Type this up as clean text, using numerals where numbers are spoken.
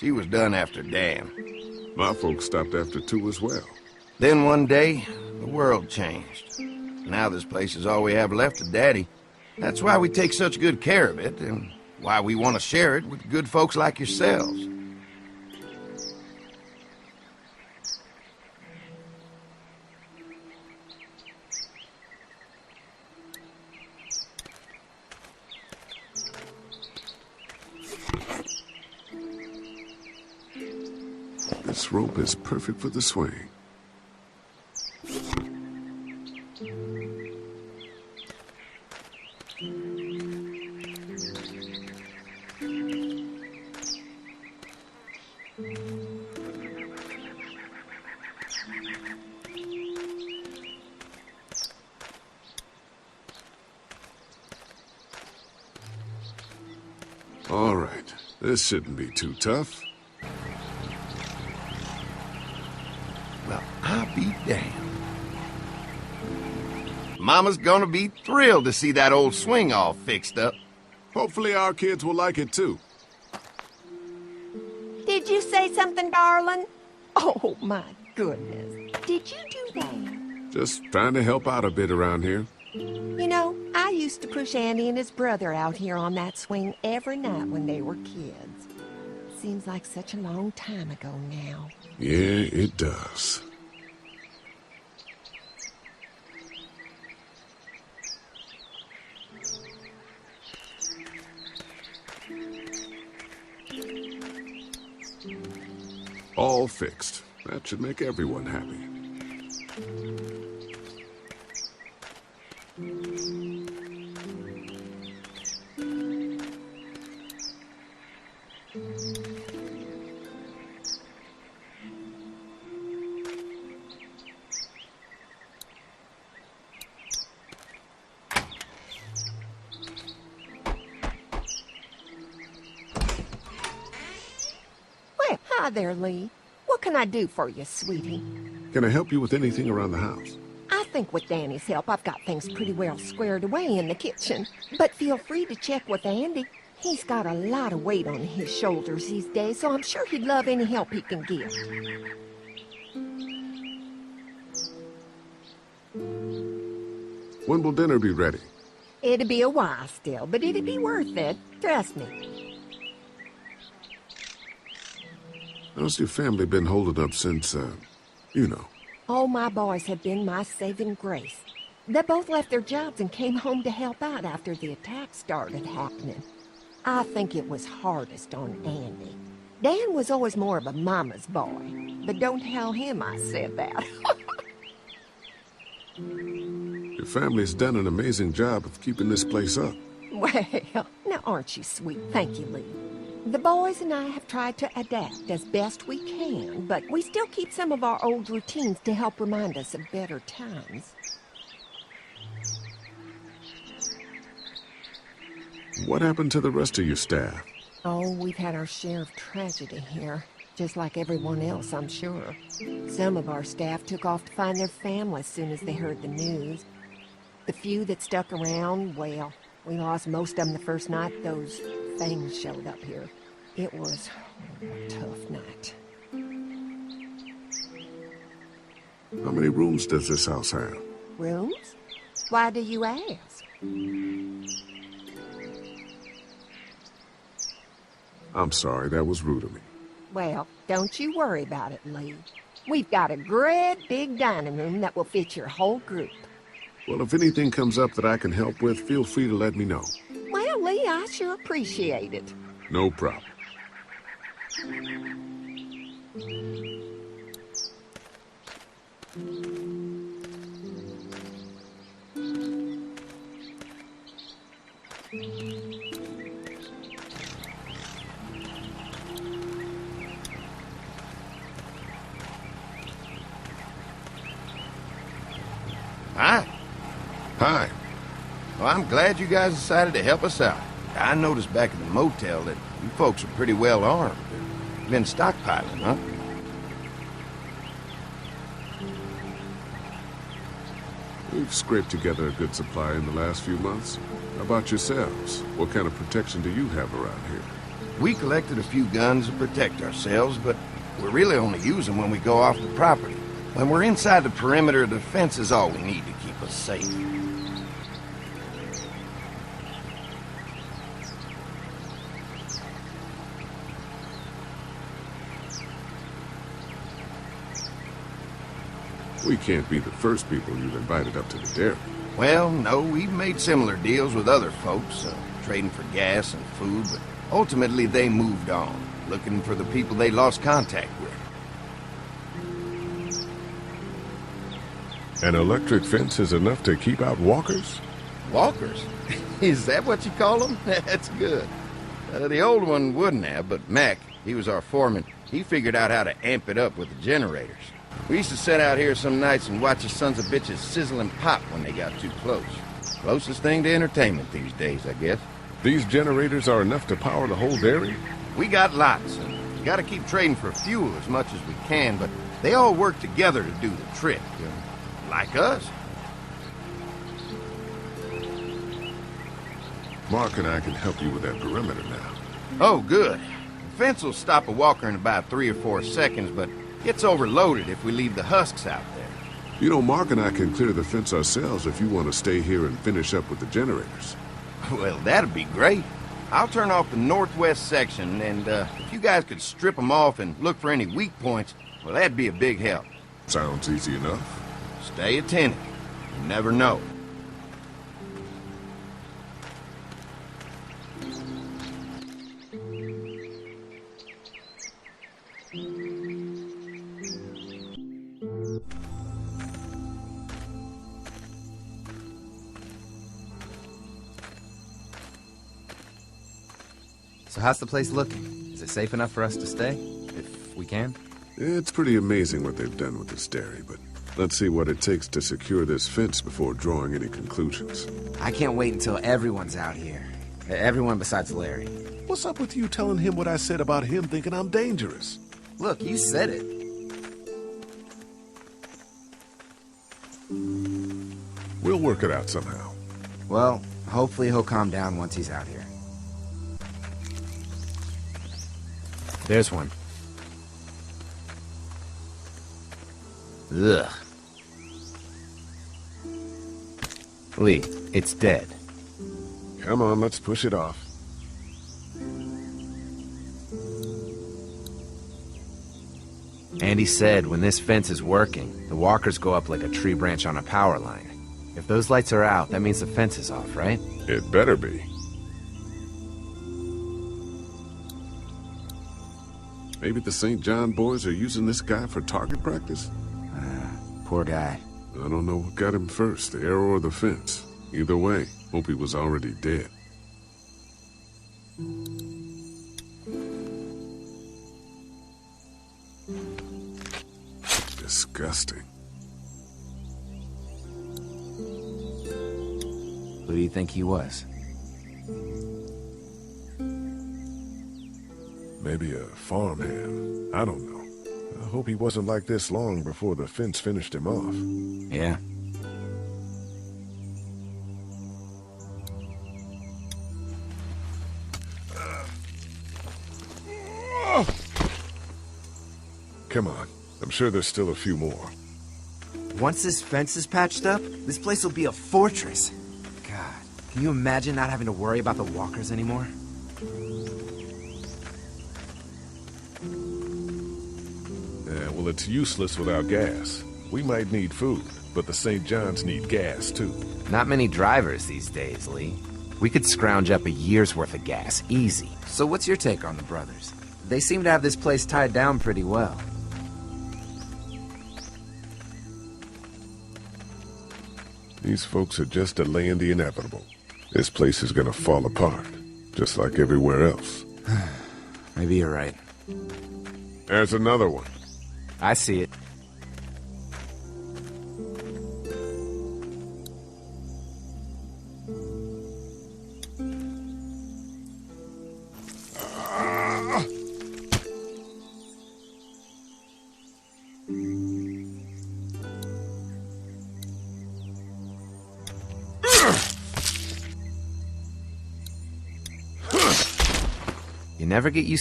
She was done after Dan. My folks stopped after 2 as well. Then one day, the world changed. Now this place is all we have left of Daddy. That's why we take such good care of it, and why we want to share it with good folks like yourselves. This rope is perfect for the swing. All right, this shouldn't be too tough. Well, I'll be damned. Mama's gonna be thrilled to see that old swing all fixed up. Hopefully our kids will like it too. Did you say something, darling? Oh, my goodness. Did you do that? Just trying to help out a bit around here. You know, I used to push Andy and his brother out here on that swing every night when they were kids. Seems like such a long time ago now. Yeah, it does. All fixed. That should make everyone happy. Well, hi there, Lee. What can I do for you, sweetie? Can I help you with anything around the house? I think with Danny's help, I've got things pretty well squared away in the kitchen. But feel free to check with Andy. He's got a lot of weight on his shoulders these days, so I'm sure he'd love any help he can get. When will dinner be ready? It'll be a while still, but it'll be worth it. Trust me. How's your family been holding up since, you know? All my boys have been my saving grace. They both left their jobs and came home to help out after the attack started happening. I think it was hardest on Andy. Dan was always more of a mama's boy, but don't tell him I said that. Your family's done an amazing job of keeping this place up. Well, now aren't you sweet? Thank you, Lee. The boys and I have tried to adapt as best we can, but we still keep some of our old routines to help remind us of better times. What happened to the rest of your staff? Oh, we've had our share of tragedy here, just like everyone else, I'm sure. Some of our staff took off to find their family as soon as they heard the news. The few that stuck around, well, we lost most of them the first night those things showed up here. It was a tough night. How many rooms does this house have? Rooms? Why do you ask? I'm sorry, that was rude of me. Well, don't you worry about it, Lee. We've got a great big dining room that will fit your whole group. Well, if anything comes up that I can help with, feel free to let me know. Well, Lee, I sure appreciate it. No problem. Hi. Hi. Well, I'm glad you guys decided to help us out. I noticed back at the motel that you folks are pretty well armed. You've been stockpiling, huh? We've scraped together a good supply in the last few months. How about yourselves? What kind of protection do you have around here? We collected a few guns to protect ourselves, but we really only use them when we go off the property. When we're inside the perimeter, the fence is all we need to keep us safe. We can't be the first people you've invited up to the dairy. Well, no, we've made similar deals with other folks, trading for gas and food, but ultimately they moved on, looking for the people they lost contact with. An electric fence is enough to keep out walkers? Walkers? Is that what you call them? That's good. The old one wouldn't have, but Mac, he was our foreman, he figured out how to amp it up with the generators. We used to sit out here some nights and watch the sons of bitches sizzle and pop when they got too close. Closest thing to entertainment these days, I guess. These generators are enough to power the whole dairy? We got lots, and we gotta keep trading for fuel as much as we can, but they all work together to do the trick, you know, like us. Mark and I can help you with that perimeter now. Oh, good. The fence will stop a walker in about 3 or 4 seconds, but gets overloaded if we leave the husks out there. You know, Mark and I can clear the fence ourselves if you want to stay here and finish up with the generators. Well, that'd be great. I'll turn off the northwest section, and if you guys could strip them off and look for any weak points, well, that'd be a big help. Sounds easy enough. Stay attentive. You never know. So how's the place looking? Is it safe enough for us to stay? If we can? It's pretty amazing what they've done with this dairy, but let's see what it takes to secure this fence before drawing any conclusions. I can't wait until everyone's out here. Everyone besides Larry. What's up with you telling him what I said about him thinking I'm dangerous? Look, you said it. We'll work it out somehow. Well, hopefully he'll calm down once he's out here. There's one. Ugh. Lee, it's dead. Come on, let's push it off. Andy said when this fence is working, the walkers go up like a tree branch on a power line. If those lights are out, that means the fence is off, right? It better be. Maybe the St. John boys are using this guy for target practice? Poor guy. I don't know what got him first, the arrow or the fence. Either way, hope he was already dead. Disgusting. Who do you think he was? Maybe a farmhand. I don't know. I hope he wasn't like this long before the fence finished him off. Yeah. Come on. I'm sure there's still a few more. Once this fence is patched up, this place will be a fortress. God, can you imagine not having to worry about the walkers anymore? Yeah, well, it's useless without gas. We might need food, but the St. John's need gas, too. Not many drivers these days, Lee. We could scrounge up a year's worth of gas, easy. So what's your take on the brothers? They seem to have this place tied down pretty well. These folks are just delaying the inevitable. This place is gonna fall apart, just like everywhere else. Maybe you're right. There's another one. I see it. You never get used